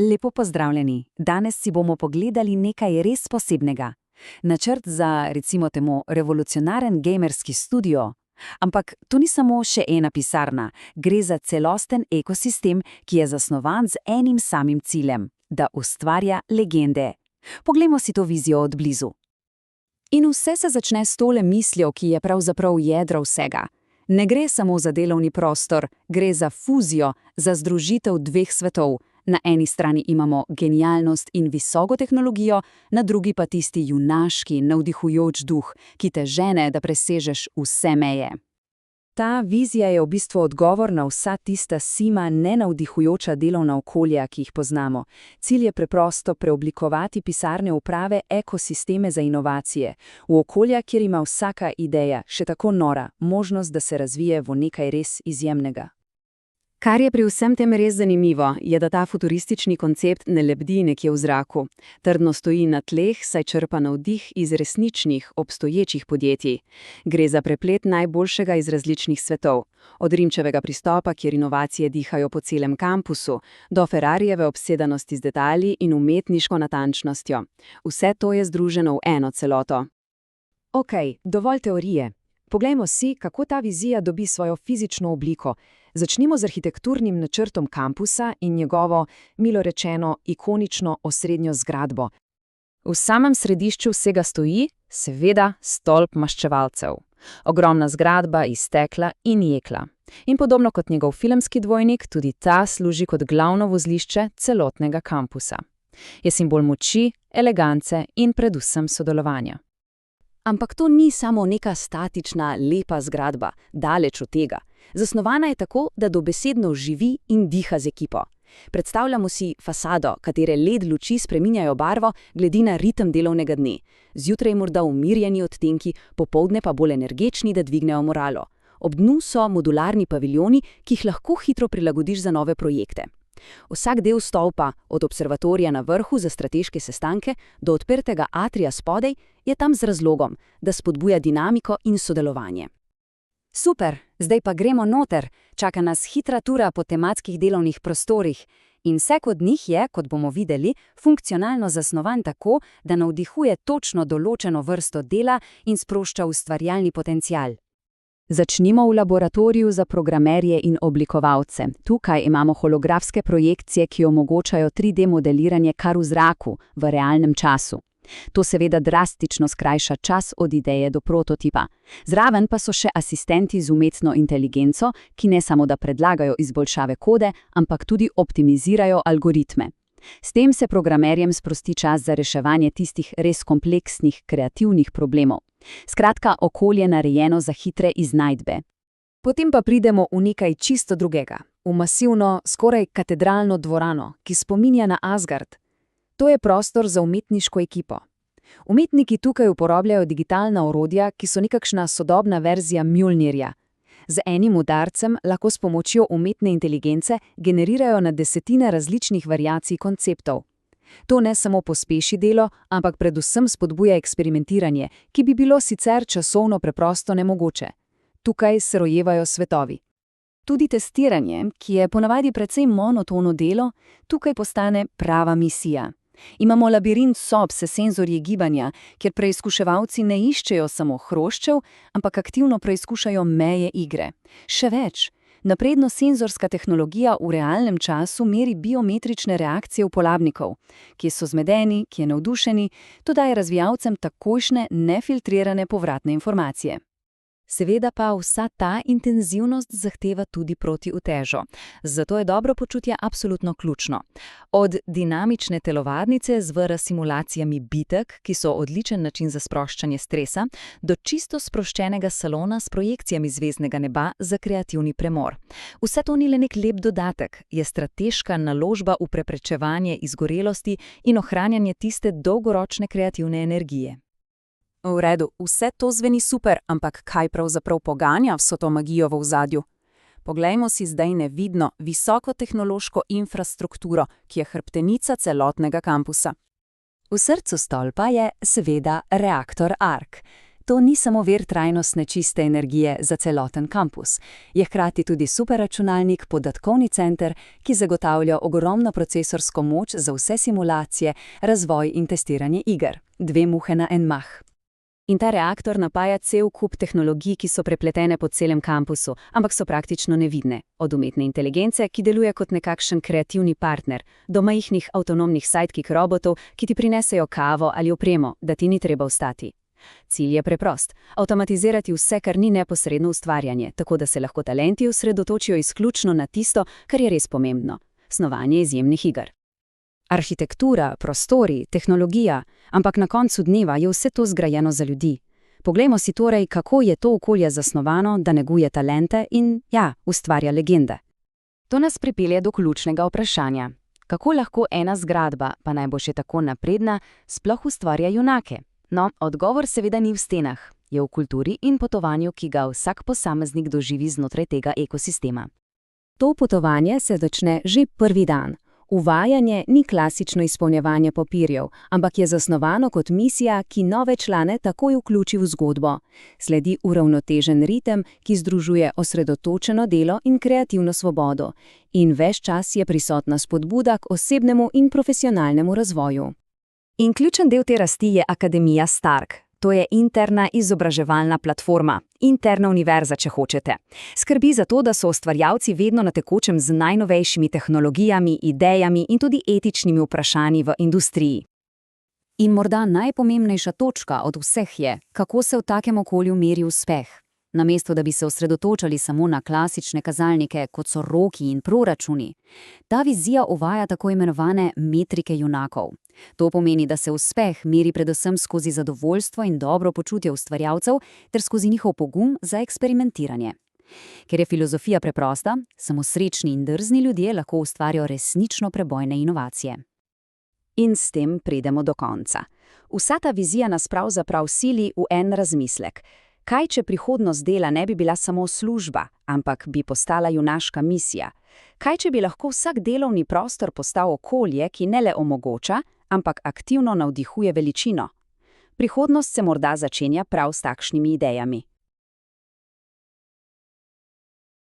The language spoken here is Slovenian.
Lepo pozdravljeni. Danes si bomo pogledali nekaj res posebnega. Načrt za, recimo temu, revolucionaren gamerski studio. Ampak to ni samo še ena pisarna, gre za celosten ekosistem, ki je zasnovan z enim samim ciljem – da ustvarja legende. Poglejmo si to vizijo od blizu. In vse se začne s tole mislijo, ki je pravzaprav jedro vsega. Ne gre samo za delovni prostor, gre za fuzijo, za združitev dveh svetov. Na eni strani imamo genialnost in visoko tehnologijo, na drugi pa tisti junaški, navdihujoč duh, ki te žene, da presežeš vse meje. Ta vizija je v bistvu odgovor na vsa tista sima nenavdihujoča delovna okolja, ki jih poznamo. Cilj je preprosto preoblikovati pisarne v prave ekosisteme za inovacije, v okolja, kjer ima vsaka ideja, še tako nora, možnost, da se razvije v nekaj res izjemnega. Kar je pri vsem tem res zanimivo, je, da ta futuristični koncept ne lebdi nekje v zraku. Trdno stoji na tleh, saj črpa navdih iz resničnih, obstoječih podjetij. Gre za preplet najboljšega iz različnih svetov. Od Rimčevega pristopa, kjer inovacije dihajo po celem kampusu, do Ferrarijeve obsedanosti z detajli in umetniško natančnostjo. Vse to je združeno v eno celoto. Okej, dovolj teorije. Poglejmo si, kako ta vizija dobi svojo fizično obliko. Začnimo z arhitekturnim načrtom kampusa in njegovo, milo rečeno, ikonično osrednjo zgradbo. V samem središču vsega stoji, seveda, stolp maščevalcev. Ogromna zgradba iz stekla in jekla. In podobno kot njegov filmski dvojnik, tudi ta služi kot glavno vozlišče celotnega kampusa. Je simbol moči, elegance in predvsem sodelovanja. Ampak to ni samo neka statična, lepa zgradba, daleč od tega. Zasnovana je tako, da dobesedno živi in diha z ekipo. Predstavljamo si fasado, katere LED luči spreminjajo barvo glede na ritem delovnega dne. Zjutraj morda umirjeni odtenki, popoldne pa bolj energični, da dvignejo moralo. Ob dnu so modularni paviljoni, ki jih lahko hitro prilagodiš za nove projekte. Vsak del stolpa, od observatorija na vrhu za strateške sestanke do odprtega atrija spodaj, je tam z razlogom, da spodbuja dinamiko in sodelovanje. Super, zdaj pa gremo noter, čaka nas hitra tura po tematskih delovnih prostorih. In vsak od njih je, kot bomo videli, funkcionalno zasnovan tako, da navdihuje točno določeno vrsto dela in sprošča ustvarjalni potencial. Začnimo v laboratoriju za programerje in oblikovalce. Tukaj imamo holografske projekcije, ki omogočajo 3D modeliranje kar v zraku, v realnem času. To seveda drastično skrajša čas od ideje do prototipa. Zraven pa so še asistenti z umetno inteligenco, ki ne samo da predlagajo izboljšave kode, ampak tudi optimizirajo algoritme. S tem se programerjem sprosti čas za reševanje tistih res kompleksnih, kreativnih problemov. Skratka, okolje narejeno za hitre iznajdbe. Potem pa pridemo v nekaj čisto drugega, v masivno, skoraj katedralno dvorano, ki spominja na Asgard. To je prostor za umetniško ekipo. Umetniki tukaj uporabljajo digitalna orodja, ki so nekakšna sodobna verzija Mjolnirja. Z enim udarcem lahko s pomočjo umetne inteligence generirajo na desetine različnih variacij konceptov. To ne samo pospeši delo, ampak predvsem spodbuja eksperimentiranje, ki bi bilo sicer časovno preprosto nemogoče. Tukaj se rojevajo svetovi. Tudi testiranje, ki je ponavadi precej monotono delo, tukaj postane prava misija. Imamo labirint sob s senzorji gibanja, kjer preizkuševalci ne iščejo samo hroščev, ampak aktivno preizkušajo meje igre. Še več, napredno senzorska tehnologija v realnem času meri biometrične reakcije uporabnikov, ki so zmedeni, ki je navdušeni, to daje razvijalcem takojšnje, nefiltrirane povratne informacije. Seveda pa vsa ta intenzivnost zahteva tudi protiutežo. Zato je dobro počutje absolutno ključno. Od dinamične telovadnice z VR simulacijami bitek, ki so odličen način za sproščanje stresa, do čisto sproščenega salona s projekcijami zvezdnega neba za kreativni premor. Vse to ni le nek lep dodatek, je strateška naložba v preprečevanje izgorelosti in ohranjanje tiste dolgoročne kreativne energije. V redu, vse to zveni super, ampak kaj pravzaprav poganja vso to magijo v ozadju? Poglejmo si zdaj nevidno, visokotehnološko infrastrukturo, ki je hrbtenica celotnega kampusa. V srcu stolpa je seveda reaktor ARK. To ni samo vir trajnostne čiste energije za celoten kampus. Je hkrati tudi superračunalnik, podatkovni center, ki zagotavlja ogromno procesorsko moč za vse simulacije, razvoj in testiranje iger. 2 muhe na en mah. In ta reaktor napaja cel kup tehnologij, ki so prepletene po celem kampusu, ampak so praktično nevidne. Od umetne inteligence, ki deluje kot nekakšen kreativni partner, do majhnih avtonomnih sidekick robotov, ki ti prinesejo kavo ali opremo, da ti ni treba vstati. Cilj je preprost: avtomatizirati vse, kar ni neposredno ustvarjanje, tako da se lahko talenti osredotočijo izključno na tisto, kar je res pomembno – snovanje izjemnih iger. Arhitektura, prostori, tehnologija, ampak na koncu dneva je vse to zgrajeno za ljudi. Poglejmo si torej, kako je to okolje zasnovano, da neguje talente in, ustvarja legende. To nas pripelje do ključnega vprašanja. Kako lahko ena zgradba, pa naj bo še tako napredna, sploh ustvarja junake? No, odgovor seveda ni v stenah, je v kulturi in potovanju, ki ga vsak posameznik doživi znotraj tega ekosistema. To potovanje se začne že prvi dan. Uvajanje ni klasično izpolnjevanje papirjev, ampak je zasnovano kot misija, ki nove člane takoj vključi v zgodbo. Sledi uravnotežen ritem, ki združuje osredotočeno delo in kreativno svobodo. In ves čas je prisotna spodbuda k osebnemu in profesionalnemu razvoju. In ključen del te rasti je Akademija Stark. To je interna izobraževalna platforma, interna univerza, če hočete. Skrbi za to, da so ustvarjalci vedno na tekočem z najnovejšimi tehnologijami, idejami in tudi etičnimi vprašanji v industriji. In morda najpomembnejša točka od vseh je, kako se v takem okolju meri uspeh. Namesto da bi se osredotočali samo na klasične kazalnike, kot so roki in proračuni. Ta vizija uvaja tako imenovane metrike junakov. To pomeni, da se uspeh meri predvsem skozi zadovoljstvo in dobro počutje ustvarjalcev ter skozi njihov pogum za eksperimentiranje. Ker je filozofija preprosta, samo srečni in drzni ljudje lahko ustvarijo resnično prebojne inovacije. In s tem pridemo do konca. Vsa ta vizija nas pravzaprav sili v en razmislek. Kaj, če prihodnost dela ne bi bila samo služba, ampak bi postala junaška misija? Kaj, če bi lahko vsak delovni prostor postal okolje, ki ne le omogoča, ampak aktivno navdihuje veličino? Prihodnost se morda začenja prav s takšnimi idejami.